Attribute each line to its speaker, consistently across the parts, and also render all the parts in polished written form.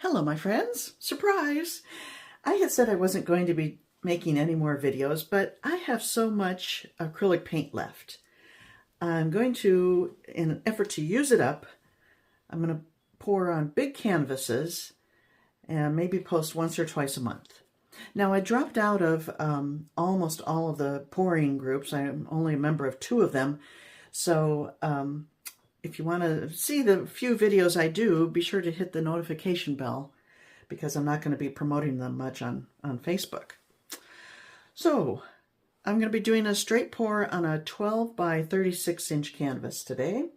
Speaker 1: Hello, my friends. Surprise! I had said I wasn't going to be making any more videos, but I have so much acrylic paint left. I'm going to, in an effort to use it up, I'm going to pour on big canvases and maybe post once or twice a month. Now, I dropped out of almost all of the pouring groups. I'm only a member of 2 of them. So if you want to see the few videos I do, be sure to hit the notification bell because I'm not going to be promoting them much on Facebook. So I'm going to be doing a straight pour on a 12 by 36 inch canvas today.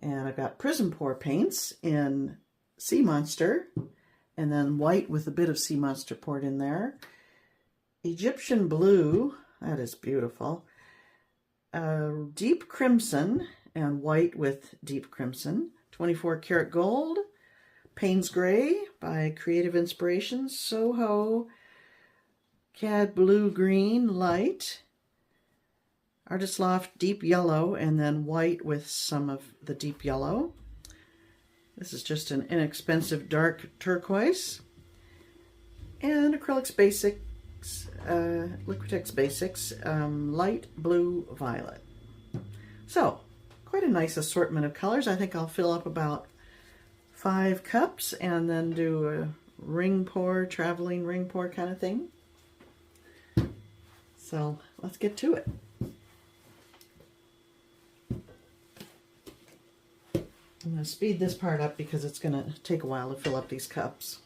Speaker 1: And I've got Prism Pour Paints in Sea Monster, and then white with a bit of Sea Monster poured in there. Egyptian blue, that is beautiful. Deep crimson and white with deep crimson. 24 karat gold. Payne's Gray by Creative Inspirations. Soho Cad Blue Green light. Artist Loft deep yellow, and then white with some of the deep yellow. This is just an inexpensive dark turquoise. And Liquitex Basics light blue violet. So, quite a nice assortment of colors. I think I'll fill up about 5 cups and then do a ring pour, traveling ring pour kind of thing. So, let's get to it. I'm going to speed this part up because it's going to take a while to fill up these cups.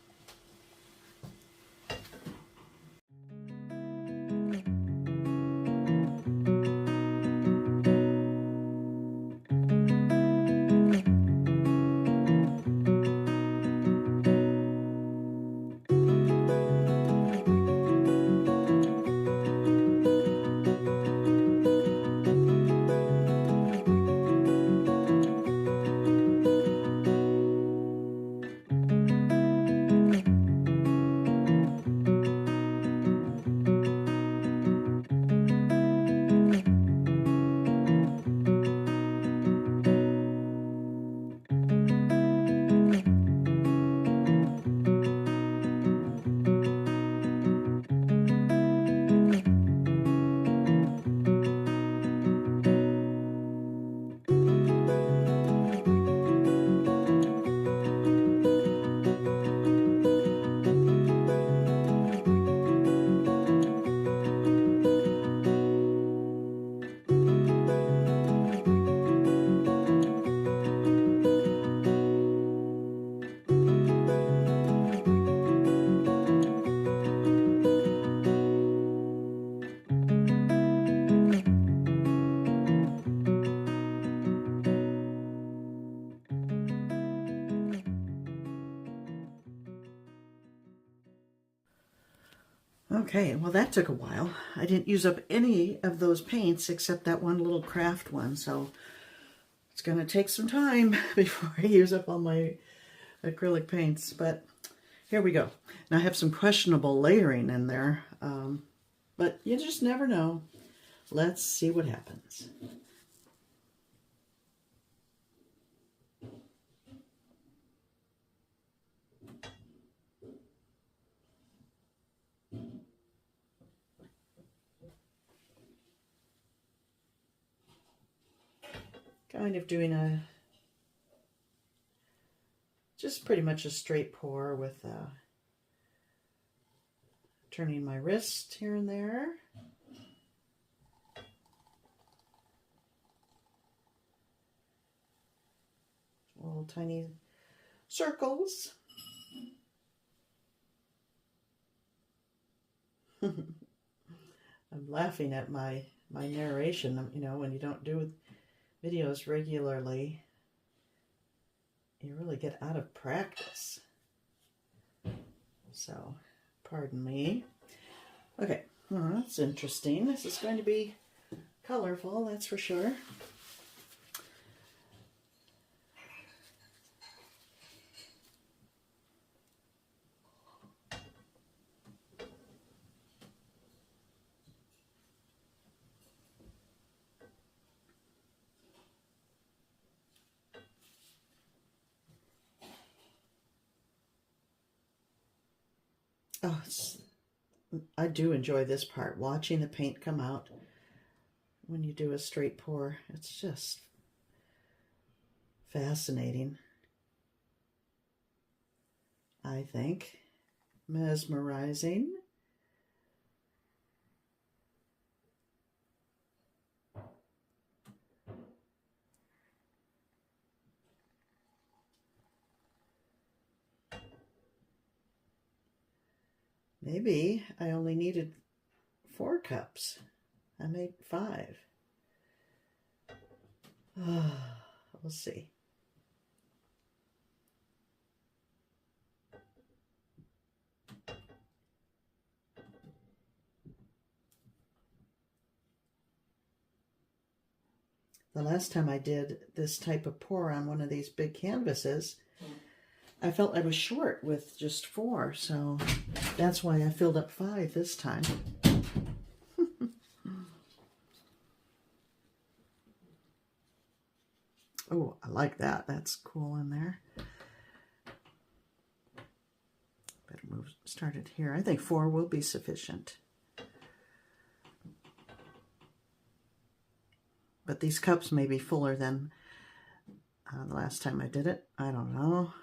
Speaker 1: Okay, well that took a while. I didn't use up any of those paints except that one little craft one, so it's going to take some time before I use up all my acrylic paints, but here we go. Now I have some questionable layering in there, but you just never know. Let's see what happens. Kind of doing just pretty much a straight pour with turning my wrist here and there. Little tiny circles. I'm laughing at my narration. You know, when you don't do videos regularly, you really get out of practice. So, pardon me. Okay, well, that's interesting. This is going to be colorful, that's for sure. Oh, I do enjoy this part, watching the paint come out when you do a straight pour. It's just fascinating, I think. Mesmerizing. Maybe I only needed 4 cups. I made 5. We'll see. The last time I did this type of pour on one of these big canvases, I felt I was short with just 4, so that's why I filled up 5 this time. Oh, I like that. That's cool in there. Better start it here. I think 4 will be sufficient. But these cups may be fuller than the last time I did it. I don't know.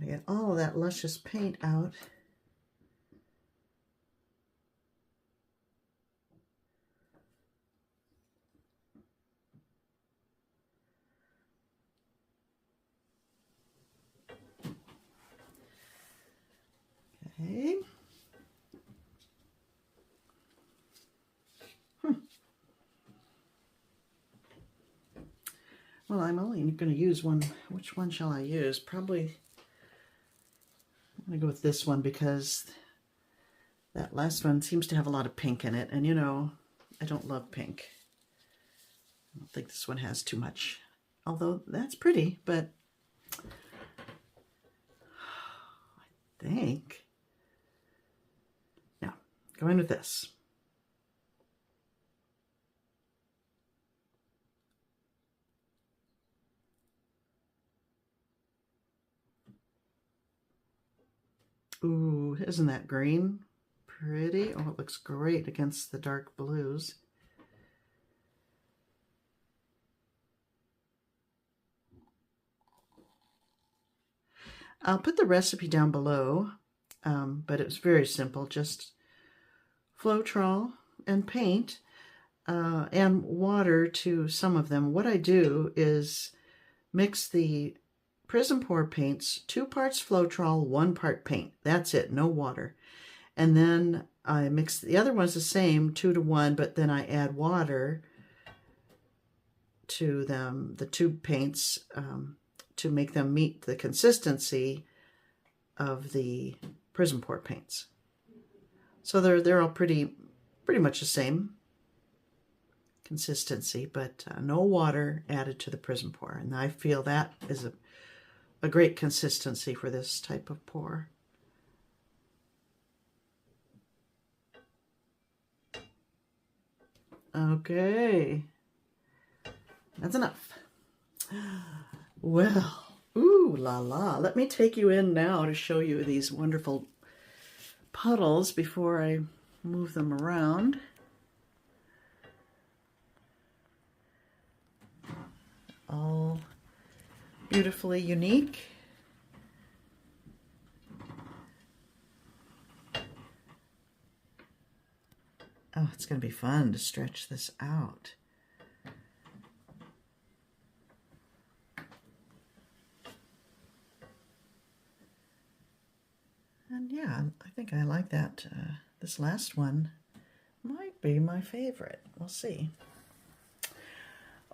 Speaker 1: I get all of that luscious paint out. Okay. Well, I'm only going to use one. Which one shall I use? Probably I'm going to go with this one because that last one seems to have a lot of pink in it. And you know, I don't love pink. I don't think this one has too much. Although that's pretty, but I think, no, going with this. Ooh, isn't that green pretty? Oh, it looks great against the dark blues. I'll put the recipe down below, but it's very simple. Just Floetrol and paint and water to some of them. What I do is mix the Prism Pour Paints, 2 parts Floetrol, 1 part paint. That's it, no water. And then I mix the other ones the same, 2 to 1, but then I add water to them, the 2 paints, to make them meet the consistency of the Prism Pour Paints. So they're all pretty much the same consistency, but no water added to the Prism Pour. And I feel that is a great consistency for this type of pour. Okay, that's enough. Well, ooh la la. Let me take you in now to show you these wonderful puddles before I move them around. All beautifully unique. Oh, it's going to be fun to stretch this out. And yeah, I think I like that. This last one might be my favorite. We'll see.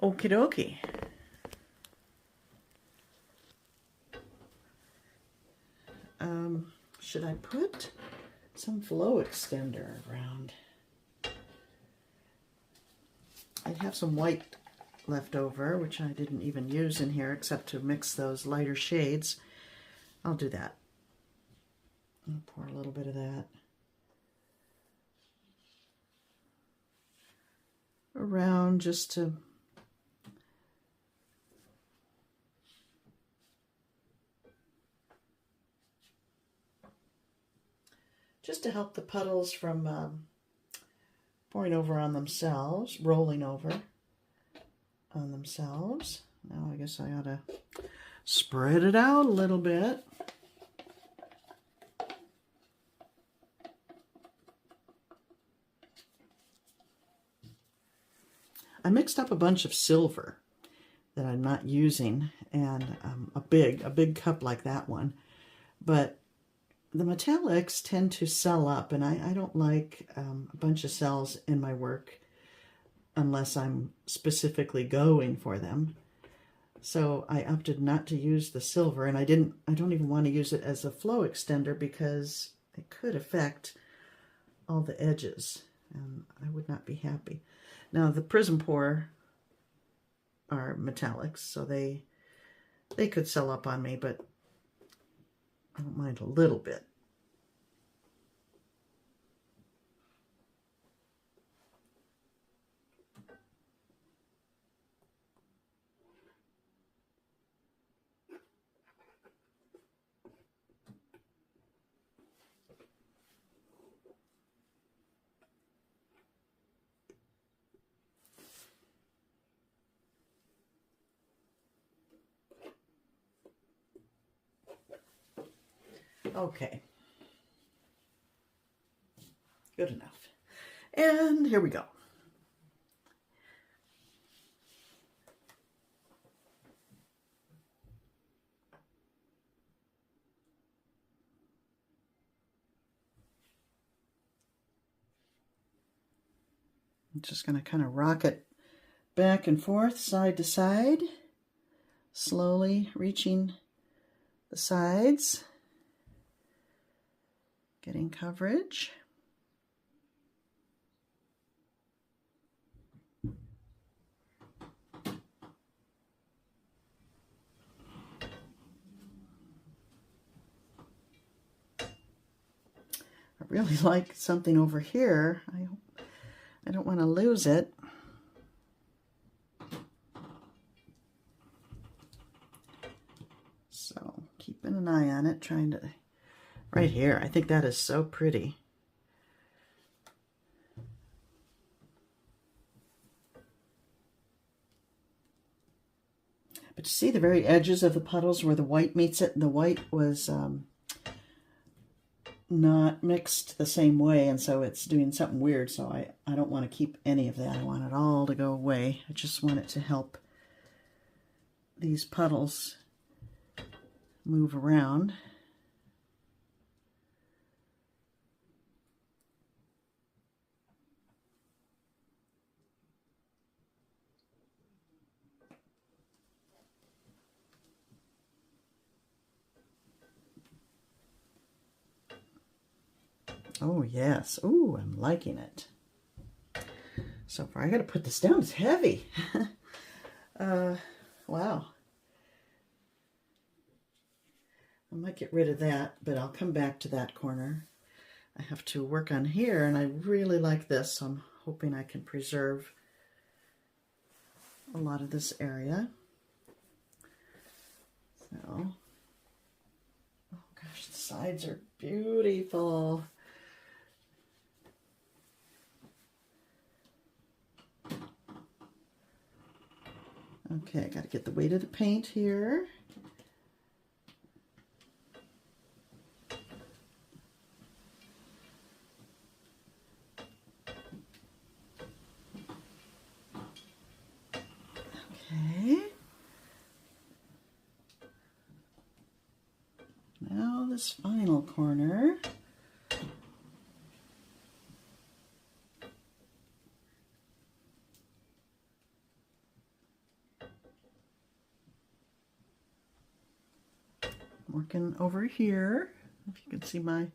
Speaker 1: Okie dokie. should I put some flow extender around? I have some white left over, which I didn't even use in here except to mix those lighter shades. I'll do that. I'll pour a little bit of that around just to help the puddles from pouring over on themselves, rolling over on themselves. Now I guess I ought to spread it out a little bit. I mixed up a bunch of silver that I'm not using, and a big cup like that one. But the metallics tend to sell up, and I don't like a bunch of cells in my work unless I'm specifically going for them. So I opted not to use the silver, and I don't even want to use it as a flow extender because it could affect all the edges, and I would not be happy. Now the Prism Pour are metallics, so they could sell up on me, but I don't mind a little bit. Okay, good enough. And here we go. I'm just going to kind of rock it back and forth, side to side, slowly reaching the sides. Getting coverage. I really like something over here. I don't want to lose it. So keeping an eye on it, trying to, right here, I think that is so pretty. But you see the very edges of the puddles where the white meets it, and the white was not mixed the same way, and so it's doing something weird. So I don't want to keep any of that. I want it all to go away. I just want it to help these puddles move around. Oh yes, ooh, I'm liking it. So far, I gotta put this down, it's heavy. Wow. I might get rid of that, but I'll come back to that corner. I have to work on here, and I really like this, so I'm hoping I can preserve a lot of this area. So, oh gosh, the sides are beautiful. Okay, I got to get the weight of the paint here. Okay. Now this final corner. Working over here. If you can see my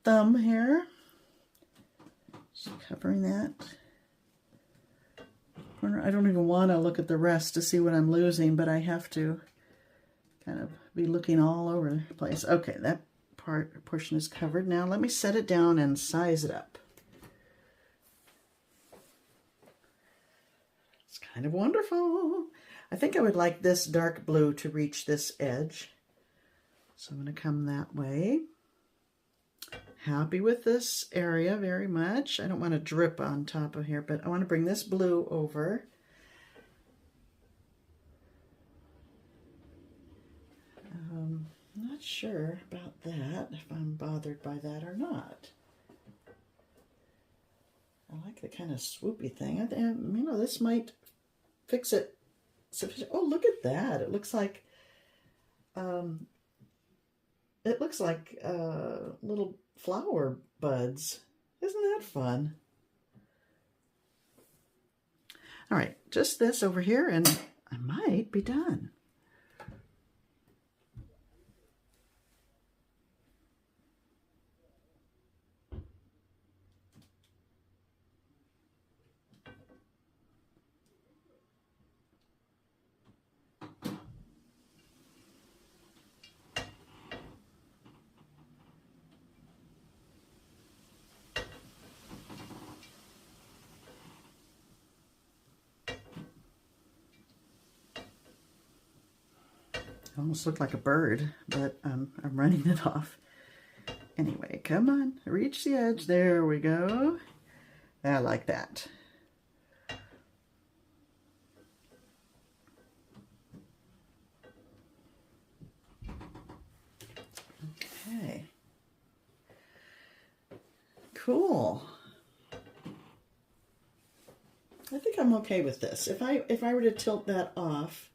Speaker 1: thumb here. Just covering that corner. I don't even want to look at the rest to see what I'm losing, but I have to kind of be looking all over the place. Okay, that portion is covered. Now let me set it down and size it up. It's kind of wonderful. I think I would like this dark blue to reach this edge. So I'm going to come that way. Happy with this area very much. I don't want to drip on top of here, but I want to bring this blue over. Not sure about that, if I'm bothered by that or not. I like the kind of swoopy thing. You know, this might fix it sufficient. Oh, look at that. It looks like little flower buds. Isn't that fun? All right, just this over here and I might be done. Almost looked like a bird, but I'm running it off. Anyway, come on, reach the edge. There we go. I like that. Okay. Cool. I think I'm okay with this. If I were to tilt that off,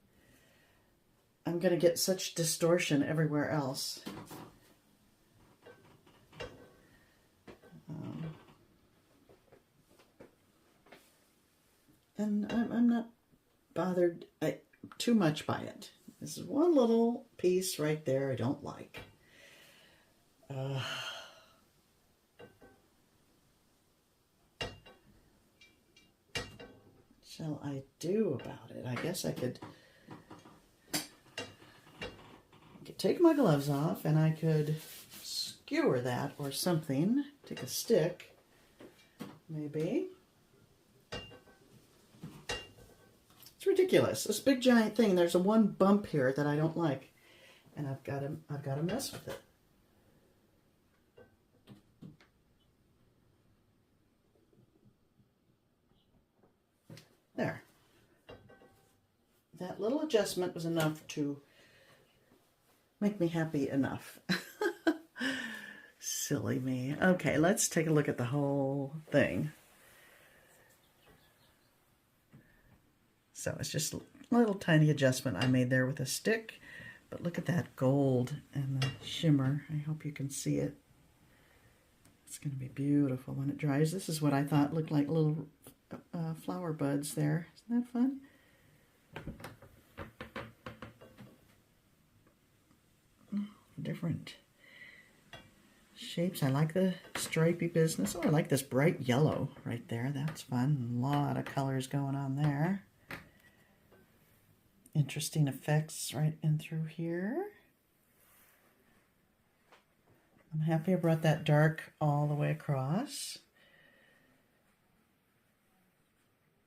Speaker 1: I'm going to get such distortion everywhere else. And I'm not bothered too much by it. This is one little piece right there I don't like. What shall I do about it? I guess I could take my gloves off and I could skewer that or something. Take a stick, maybe. It's ridiculous. This big giant thing. There's a one bump here that I don't like, and I've got to mess with it. There. That little adjustment was enough to make me happy enough. Silly me. Okay, let's take a look at the whole thing. So it's just a little tiny adjustment I made there with a stick. But look at that gold and the shimmer. I hope you can see it. It's going to be beautiful when it dries. This is what I thought looked like little flower buds there. Isn't that fun? Different shapes. I like the stripy business. Oh, I like this bright yellow right there. That's fun. A lot of colors going on there. Interesting effects right in through here. I'm happy I brought that dark all the way across.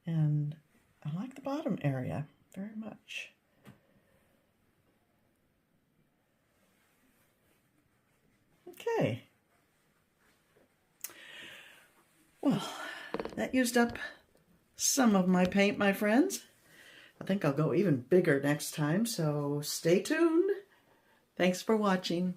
Speaker 1: And I like the bottom area very much. Okay. Well, that used up some of my paint, my friends. I think I'll go even bigger next time, so stay tuned. Thanks for watching.